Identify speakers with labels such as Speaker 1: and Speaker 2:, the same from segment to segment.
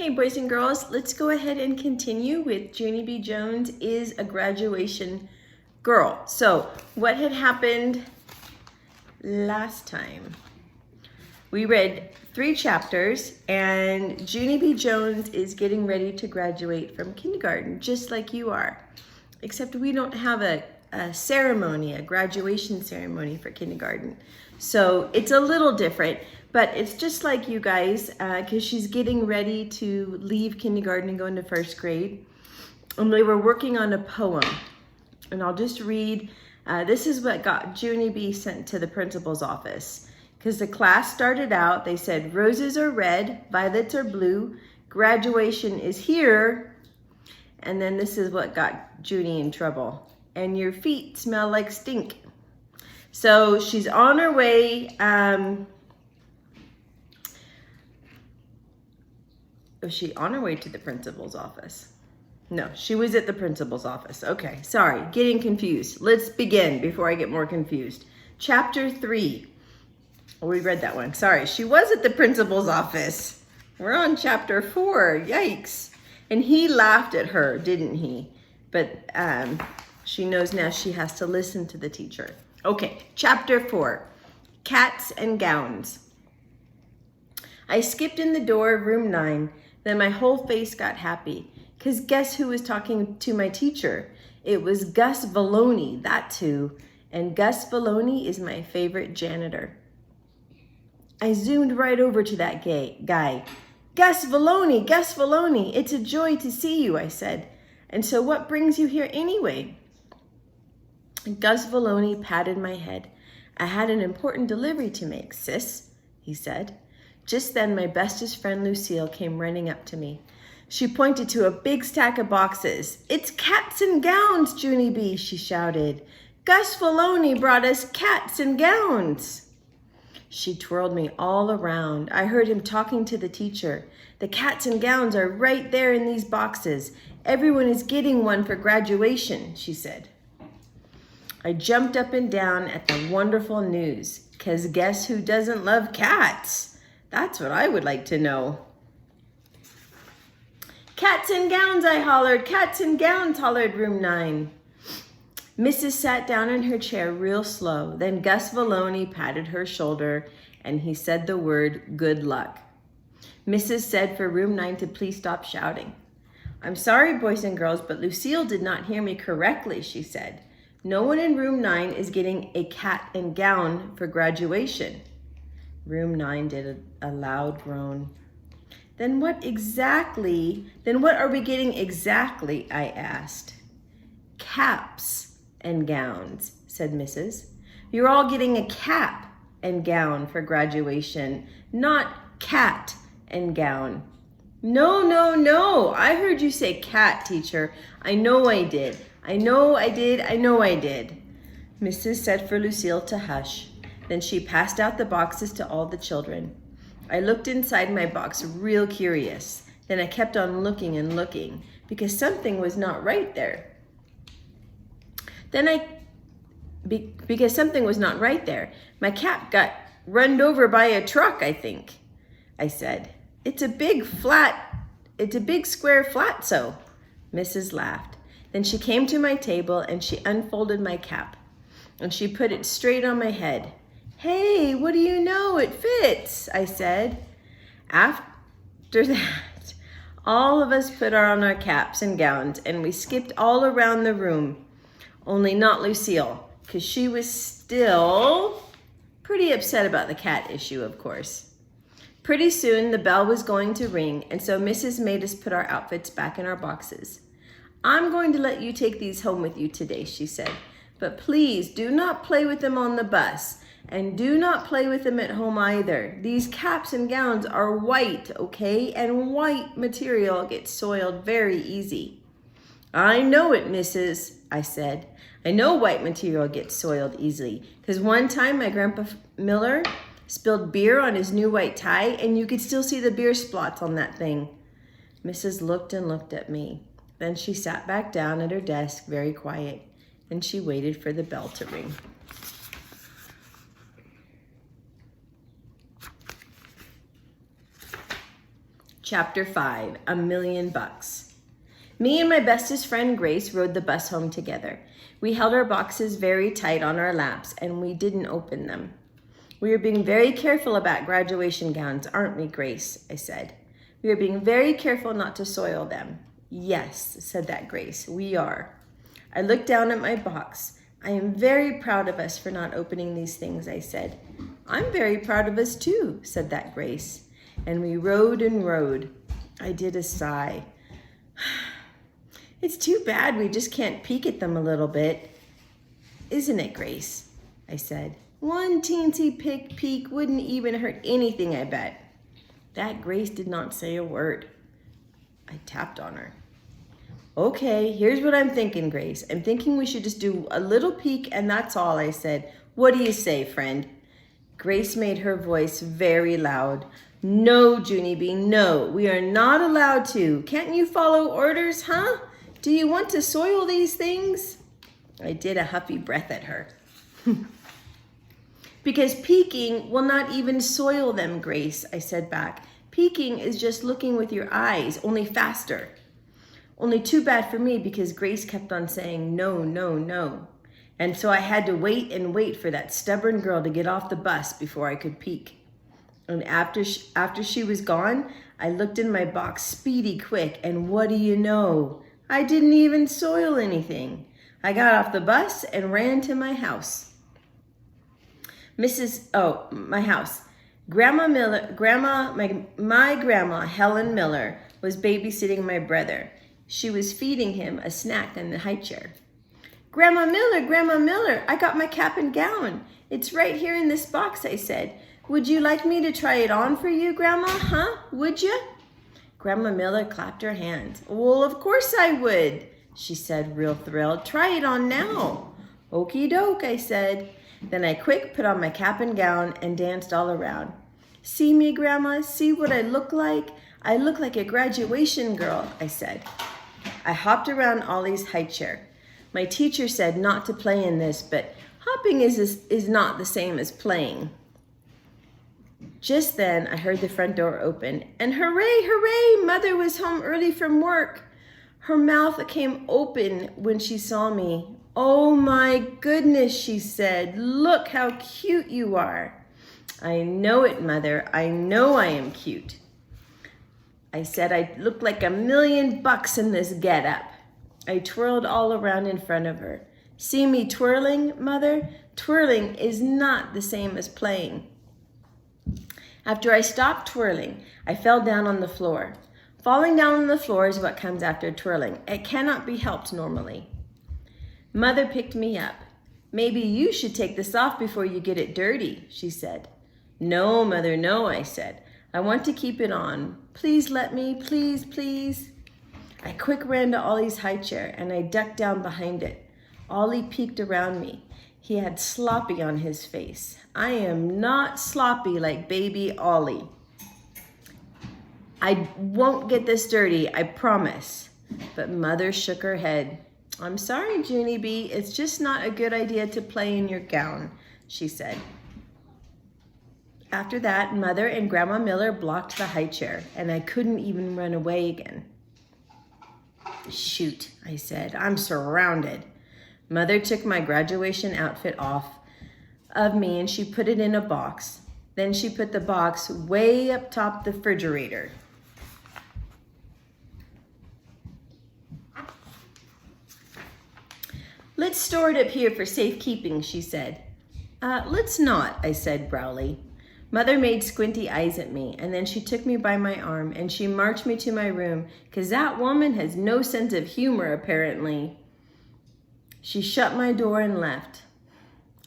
Speaker 1: Hey boys and girls, let's go ahead and continue with Junie B. Jones is a graduation girl. So what had happened last time? We read 3 chapters and Junie B. Jones is getting ready to graduate from kindergarten, just like you are. Except we don't have a ceremony, a graduation ceremony for kindergarten. So it's a little different, but it's just like you guys, because she's getting ready to leave kindergarten and go into 1st grade. And they were working on a poem. And I'll just read, this is what got Junie B sent to the principal's office. Because the class started out, they said, roses are red, violets are blue, graduation is here. And then this is what got Junie in trouble. And your feet smell like stink. So she's on her way. Was she on her way to the principal's office? No, she was at the principal's office. Okay, sorry, getting confused. Let's begin before I get more confused. Chapter 3. Oh, we read that one. Sorry, she was at the principal's office. We're on chapter 4. Yikes. And he laughed at her, didn't he? But she knows now she has to listen to the teacher. Okay, chapter 4, cats and gowns. I skipped in the door of room 9, then my whole face got happy, because guess who was talking to my teacher? It was Gus Valloni, that's who, and Gus Valloni is my favorite janitor. I zoomed right over to that guy. Gus Valloni, it's a joy to see you, I said. And so what brings you here anyway? Gus Valloni patted my head. I had an important delivery to make, sis, he said. Just then, my bestest friend Lucille came running up to me. She pointed to a big stack of boxes. It's cats and gowns, Junie B, she shouted. Gus Valloni brought us cats and gowns. She twirled me all around. I heard him talking to the teacher. The cats and gowns are right there in these boxes. Everyone is getting one for graduation, she said. I jumped up and down at the wonderful news, because guess who doesn't love cats? That's what I would like to know. Cats and gowns, I hollered. Cats and gowns, hollered room 9. Mrs. sat down in her chair real slow. Then Gus Valloni patted her shoulder and he said the word, good luck. Mrs. said for room 9 to please stop shouting. I'm sorry, boys and girls, but Lucille did not hear me correctly, she said. No one in room 9 is getting a cat and gown for graduation. Room 9 did a loud groan. Then what are we getting exactly, I asked. Caps and gowns, said Mrs. You're all getting a cap and gown for graduation, not cat and gown. No, I heard you say cat, teacher. I know I did. I know I did. Mrs. said for Lucille to hush. Then she passed out the boxes to all the children. I looked inside my box real curious. Then I kept on looking and looking because something was not right there. Because something was not right there. My cap got run over by a truck, I think, I said. It's a big square flatso. Mrs. laughed. Then she came to my table and she unfolded my cap and she put it straight on my head. Hey, what do you know? It fits, I said. After that, all of us put on our caps and gowns and we skipped all around the room. Only not Lucille, because she was still pretty upset about the cat issue, of course. Pretty soon, the bell was going to ring, and so Mrs. made us put our outfits back in our boxes. I'm going to let you take these home with you today, she said. But please do not play with them on the bus, and do not play with them at home either. These caps and gowns are white, okay? And white material gets soiled very easy. I know it, Mrs., I said. I know white material gets soiled easily, because one time my Grandpa Miller spilled beer on his new white tie, and you could still see the beer spots on that thing. Mrs. looked and looked at me. Then she sat back down at her desk, very quiet, and she waited for the bell to ring. Chapter 5, $1,000,000. Me and my bestest friend Grace rode the bus home together. We held our boxes very tight on our laps and we didn't open them. We are being very careful about graduation gowns, aren't we, Grace? I said. We are being very careful not to soil them. Yes, said that Grace, we are. I looked down at my box. I am very proud of us for not opening these things, I said. I'm very proud of us too, said that Grace. And we rode and rode. I did a sigh. It's too bad we just can't peek at them a little bit. Isn't it, Grace? I said. One teensy peek wouldn't even hurt anything, I bet. That Grace did not say a word. I tapped on her. Okay, here's what I'm thinking, Grace. I'm thinking we should just do a little peek and that's all, I said. What do you say, friend? Grace made her voice very loud. No, Junie B, no, we are not allowed to. Can't you follow orders, huh? Do you want to soil these things? I did a huffy breath at her. Because peeking will not even soil them, Grace, I said back. Peeking is just looking with your eyes, only faster. Only too bad for me because Grace kept on saying no, no, no. And so I had to wait and wait for that stubborn girl to get off the bus before I could peek. And after she was gone, I looked in my box speedy quick, and what do you know? I didn't even soil anything. I got off the bus and ran to my house. My house. My grandma, Helen Miller, was babysitting my brother. She was feeding him a snack in the high chair. Grandma Miller, I got my cap and gown. It's right here in this box, I said. Would you like me to try it on for you, Grandma, huh? Would you? Grandma Miller clapped her hands. Well, of course I would, she said, real thrilled. Try it on now. Okie doke, I said. Then I quick put on my cap and gown and danced all around. See me, Grandma? See what I look like? I look like a graduation girl, I said. I hopped around Ollie's high chair. My teacher said not to play in this, but hopping is not the same as playing. Just then, I heard the front door open, and hooray, hooray, Mother was home early from work. Her mouth came open when she saw me. Oh my goodness, she said, look how cute you are. I know it, Mother, I know I am cute. I said I looked like $1,000,000 in this getup. I twirled all around in front of her. See me twirling, Mother? Twirling is not the same as playing. After I stopped twirling, I fell down on the floor. Falling down on the floor is what comes after twirling. It cannot be helped normally. Mother picked me up. Maybe you should take this off before you get it dirty, she said. No, Mother, no, I said. I want to keep it on. Please let me, please, please. I quick ran to Ollie's high chair and I ducked down behind it. Ollie peeked around me. He had sloppy on his face. I am not sloppy like baby Ollie. I won't get this dirty, I promise. But Mother shook her head. I'm sorry, Junie B. It's just not a good idea to play in your gown, she said. After that, Mother and Grandma Miller blocked the high chair, and I couldn't even run away again. Shoot, I said, I'm surrounded. Mother took my graduation outfit off of me and she put it in a box. Then she put the box way up top the refrigerator. Let's store it up here for safekeeping, she said. Let's not, I said proudly. Mother made squinty eyes at me, and then she took me by my arm and she marched me to my room, 'cause that woman has no sense of humor, apparently. She shut my door and left.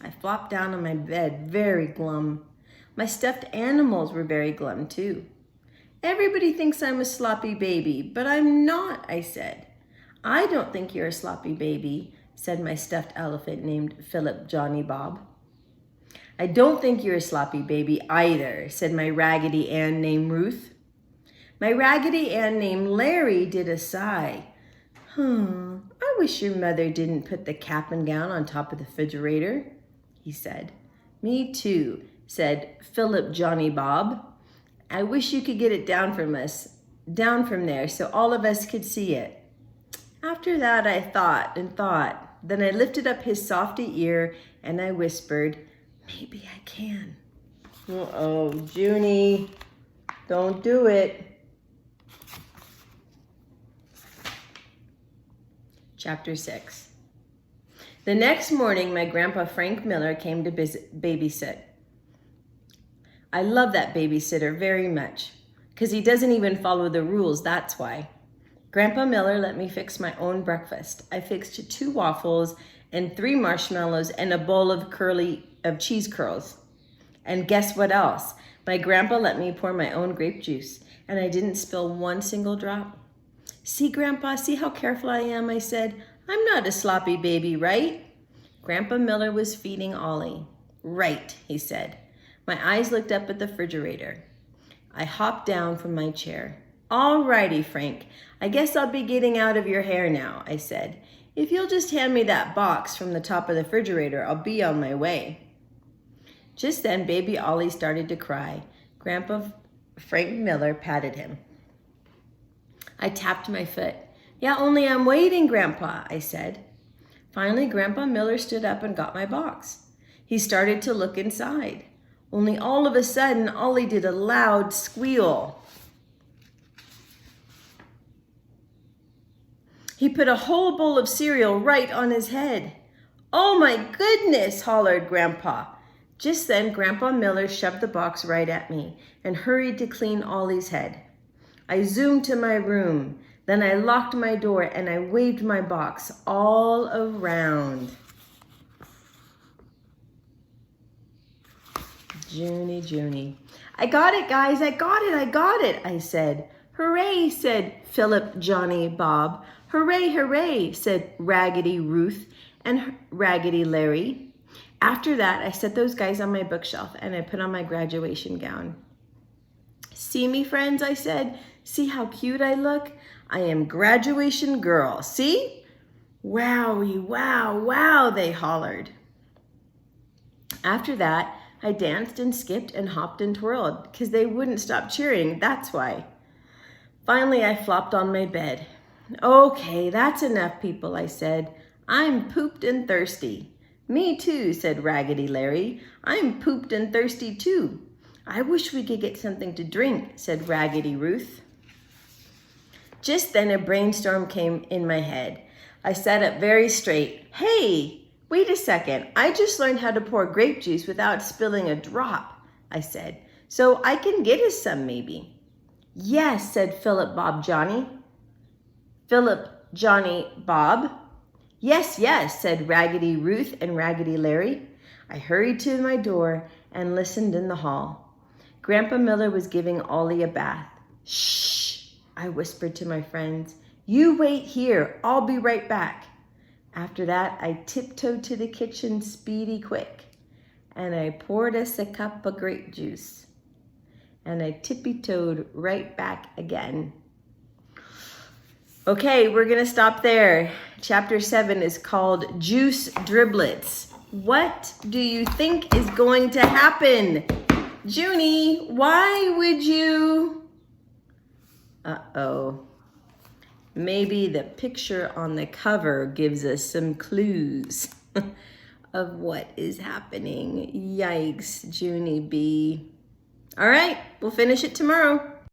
Speaker 1: I flopped down on my bed, very glum. My stuffed animals were very glum, too. Everybody thinks I'm a sloppy baby, but I'm not, I said. I don't think you're a sloppy baby, said my stuffed elephant named Philip Johnny Bob. I don't think you're a sloppy baby either, said my Raggedy Ann named Ruth. My Raggedy Ann named Larry did a sigh. I wish your mother didn't put the cap and gown on top of the refrigerator, he said. Me too, said Philip Johnny Bob. I wish you could get it down from us down from there so all of us could see it. After that, I thought and thought. Then I lifted up his softy ear and I whispered, maybe I can. Uh-oh, Junie, don't do it. Chapter 6. The next morning, my grandpa Frank Miller came to babysit. I love that babysitter very much because he doesn't even follow the rules, that's why. Grandpa Miller let me fix my own breakfast. I fixed 2 waffles and 3 marshmallows and a bowl of cheese curls. And guess what else? My grandpa let me pour my own grape juice and I didn't spill one single drop. See, Grandpa, see how careful I am, I said. I'm not a sloppy baby, right? Grandpa Miller was feeding Ollie. Right, he said. My eyes looked up at the refrigerator. I hopped down from my chair. All righty, Frank. I guess I'll be getting out of your hair now, I said. If you'll just hand me that box from the top of the refrigerator, I'll be on my way. Just then, baby Ollie started to cry. Grandpa Frank Miller patted him. I tapped my foot. Yeah, only I'm waiting, Grandpa, I said. Finally, Grandpa Miller stood up and got my box. He started to look inside. Only all of a sudden, Ollie did a loud squeal. He put a whole bowl of cereal right on his head. Oh my goodness, hollered Grandpa. Just then, Grandpa Miller shoved the box right at me and hurried to clean Ollie's head. I zoomed to my room. Then I locked my door and I waved my box all around. Junie. I got it, guys. I got it, I said. Hooray, said Philip, Johnny, Bob. Hooray, hooray, said Raggedy Ruth and Raggedy Larry. After that, I set those guys on my bookshelf and I put on my graduation gown. See me, friends, I said. See how cute I look? I am graduation girl, see? Wowie, wow, wow, they hollered. After that, I danced and skipped and hopped and twirled because they wouldn't stop cheering, that's why. Finally, I flopped on my bed. Okay, that's enough, people, I said. I'm pooped and thirsty. Me too, said Raggedy Larry. I'm pooped and thirsty too. I wish we could get something to drink, said Raggedy Ruth. Just then a brainstorm came in my head. I sat up very straight. Hey, wait a second. I just learned how to pour grape juice without spilling a drop, I said. So I can get us some maybe. Yes, said Philip, Bob, Johnny. Philip, Johnny, Bob. Yes, yes, said Raggedy Ruth and Raggedy Larry. I hurried to my door and listened in the hall. Grandpa Miller was giving Ollie a bath. Shh, I whispered to my friends. You wait here, I'll be right back. After that, I tiptoed to the kitchen speedy quick, and I poured us a cup of grape juice, and I tippy-toed right back again. Okay, we're gonna stop there. Chapter 7 is called Juice Driblets. What do you think is going to happen? Junie, why would you? Uh-oh. Maybe the picture on the cover gives us some clues of what is happening. Yikes, Junie B. All right, we'll finish it tomorrow.